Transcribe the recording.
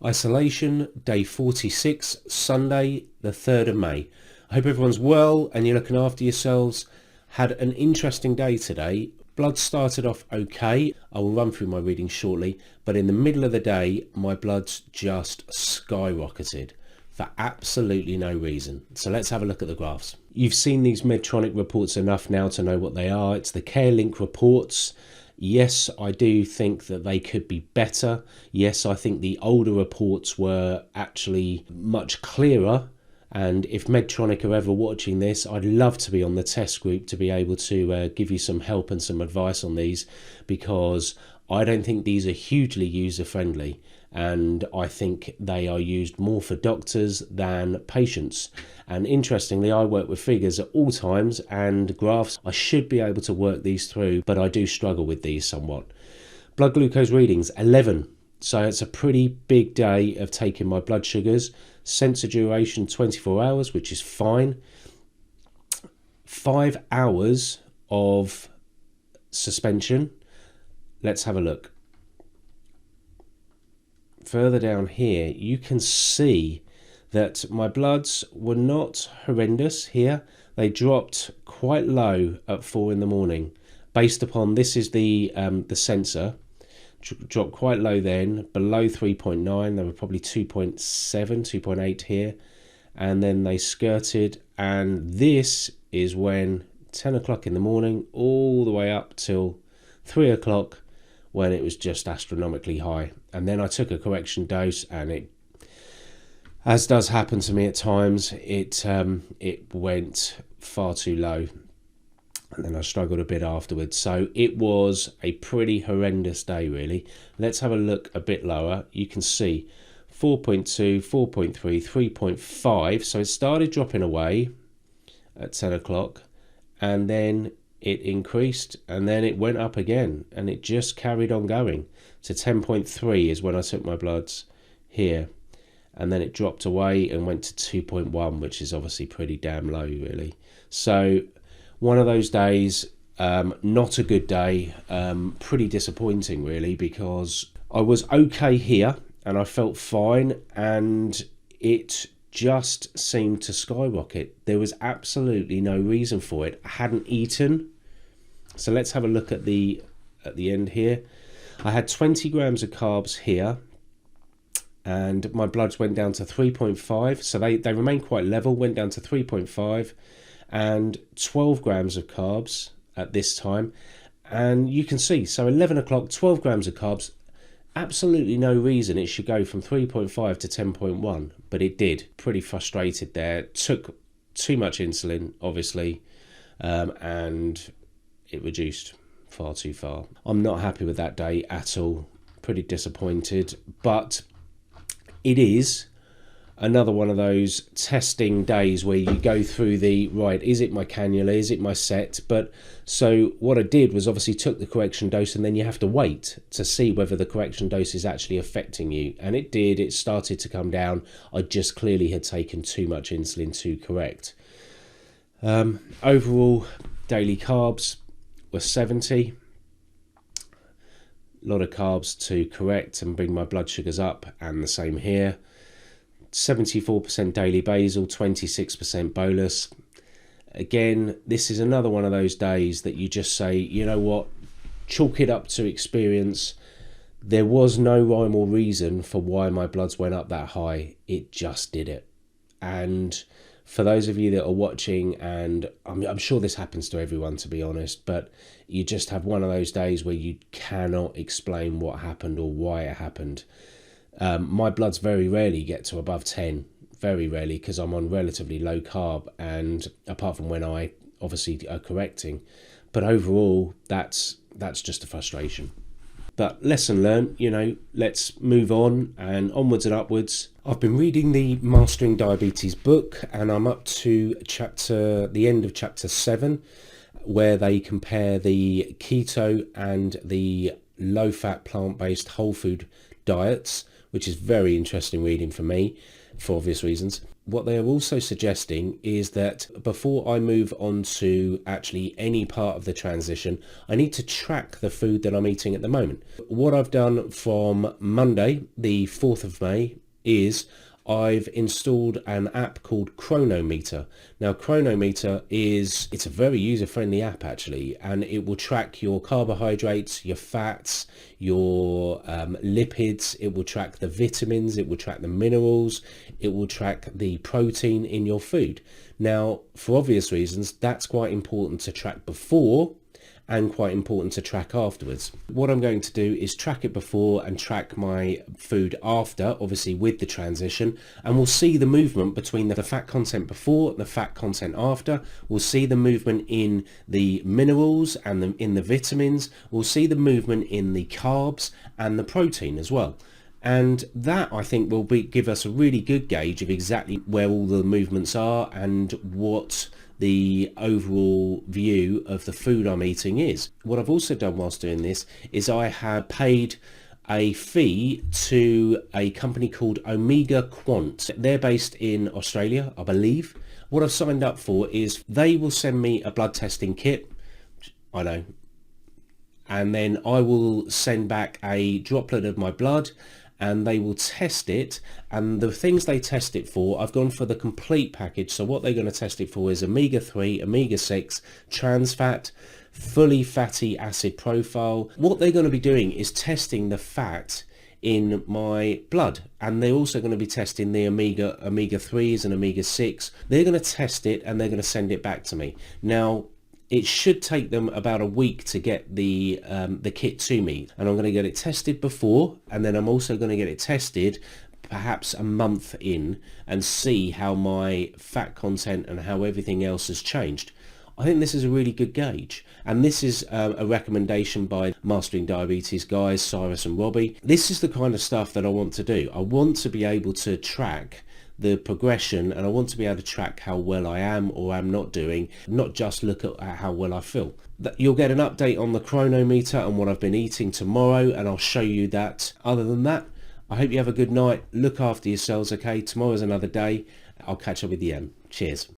Isolation, day 46, Sunday, the 3rd of May. I hope everyone's well and you're looking after yourselves. Had an interesting day today. Blood started off okay. I will run through my readings shortly, but in the middle of the day, my blood's just skyrocketed for absolutely no reason. So let's have a look at the graphs. You've seen these Medtronic reports enough now to know what they are. It's the CareLink reports. Yes, I do think that they could be better. Yes, I think the older reports were actually much clearer. And if Medtronic are ever watching this, I'd love to be on the test group to be able to give you some help and some advice on these, because I don't think these are hugely user-friendly. And I think they are used more for doctors than patients. And interestingly, I work with figures at all times and graphs. I should be able to work these through, but I do struggle with these somewhat. Blood glucose readings, 11. So it's a pretty big day of taking my blood sugars. Sensor duration, 24 hours, which is fine. 5 hours of suspension. Let's have a look. Further down here, you can see that my bloods were not horrendous here. They dropped quite low at 4 in the morning. Based upon, this is the sensor, dropped quite low then, below 3.9. They were probably 2.7, 2.8 here. And then they skirted, and this is when 10 o'clock in the morning, all the way up till 3 o'clock, when it was just astronomically high. And then I took a correction dose, and it, as does happen to me at times, it went far too low, and then I struggled a bit afterwards. So it was a pretty horrendous day, really. Let's have a look a bit lower. You can see 4.2, 4.3, 3.5. So it started dropping away at 10 o'clock, and then it increased, and then it went up again, and it just carried on going. So 10.3 is when I took my bloods here, and then it dropped away and went to 2.1, which is obviously pretty damn low, really. So one of those days, not a good day, pretty disappointing, really, because I was okay here and I felt fine, and it just seemed to skyrocket. There was absolutely no reason for it. I hadn't eaten. So let's have a look at the end here. I had 20 grams of carbs here, and my bloods went down to 3.5. So they remained quite level, went down to 3.5, and 12 grams of carbs at this time. And you can see, so 11 o'clock, 12 grams of carbs. Absolutely no reason it should go from 3.5 to 10.1, but it did. Pretty frustrated there. Took too much insulin, obviously, and it reduced far too far. I'm not happy with that day at all. Pretty disappointed, but it is another one of those testing days where you go through the, right, is it my cannula, is it my set? But so what I did was obviously took the correction dose, and then you have to wait to see whether the correction dose is actually affecting you. And it did. It started to come down. I just clearly had taken too much insulin to correct. Overall daily carbs were 70. A lot of carbs to correct and bring my blood sugars up, and the same here. 74% daily basal, 26% bolus. Again, this is another one of those days that you just say, you know what, chalk it up to experience. There was no rhyme or reason for why my bloods went up that high. It just did it. And for those of you that are watching, and I'm sure this happens to everyone, to be honest, but you just have one of those days where you cannot explain what happened or why it happened. My bloods very rarely get to above 10, very rarely, because I'm on relatively low carb, and apart from when I obviously are correcting, but overall that's just a frustration. But lesson learned, you know, let's move on and onwards and upwards. I've been reading the Mastering Diabetes book, and I'm up to the end of chapter 7, where they compare the keto and the low-fat, plant-based whole food diets, which is very interesting reading for me, for obvious reasons. What they are also suggesting is that before I move on to actually any part of the transition, I need to track the food that I'm eating at the moment. What I've done from Monday, the 4th of May, is I've installed an app called Chronometer. Now, Chronometer it's a very user-friendly app actually, and it will track your carbohydrates, your fats, your lipids. It will track the vitamins, it will track the minerals, it will track the protein in your food. Now, for obvious reasons, that's quite important to track before and quite important to track afterwards. What I'm going to do is track it before and track my food after, obviously with the transition, and we'll see the movement between the fat content before and the fat content after. We'll see the movement in the minerals and in the vitamins. We'll see the movement in the carbs and the protein as well. And that, I think, will give us a really good gauge of exactly where all the movements are and what the overall view of the food I'm eating is. What I've also done whilst doing this is I have paid a fee to a company called Omega Quant. They're based in Australia, I believe. What I've signed up for is they will send me a blood testing kit. I know. And then I will send back a droplet of my blood, and they will test it, and the things they test it for, I've gone for the complete package. So what they're going to test it for is omega-3, omega-6, trans fat, fully fatty acid profile. What they're going to be doing is testing the fat in my blood, and they're also going to be testing the omega-3s and omega-6. They're going to test it and they're going to send it back to me. Now, it should take them about a week to get the kit to me, and I'm going to get it tested before, and then I'm also going to get it tested perhaps a month in and see how my fat content and how everything else has changed. I think this is a really good gauge, and this is a recommendation by Mastering Diabetes guys, Cyrus and Robbie. This is the kind of stuff that I want to do. I want to be able to track the progression, and I want to be able to track how well I am or am not doing, not just look at how well I feel. You'll get an update on the Chronometer and what I've been eating tomorrow, and I'll show you that. Other than that, I hope you have a good night. Look after yourselves, okay? Tomorrow's another day. I'll catch up with you then. Cheers.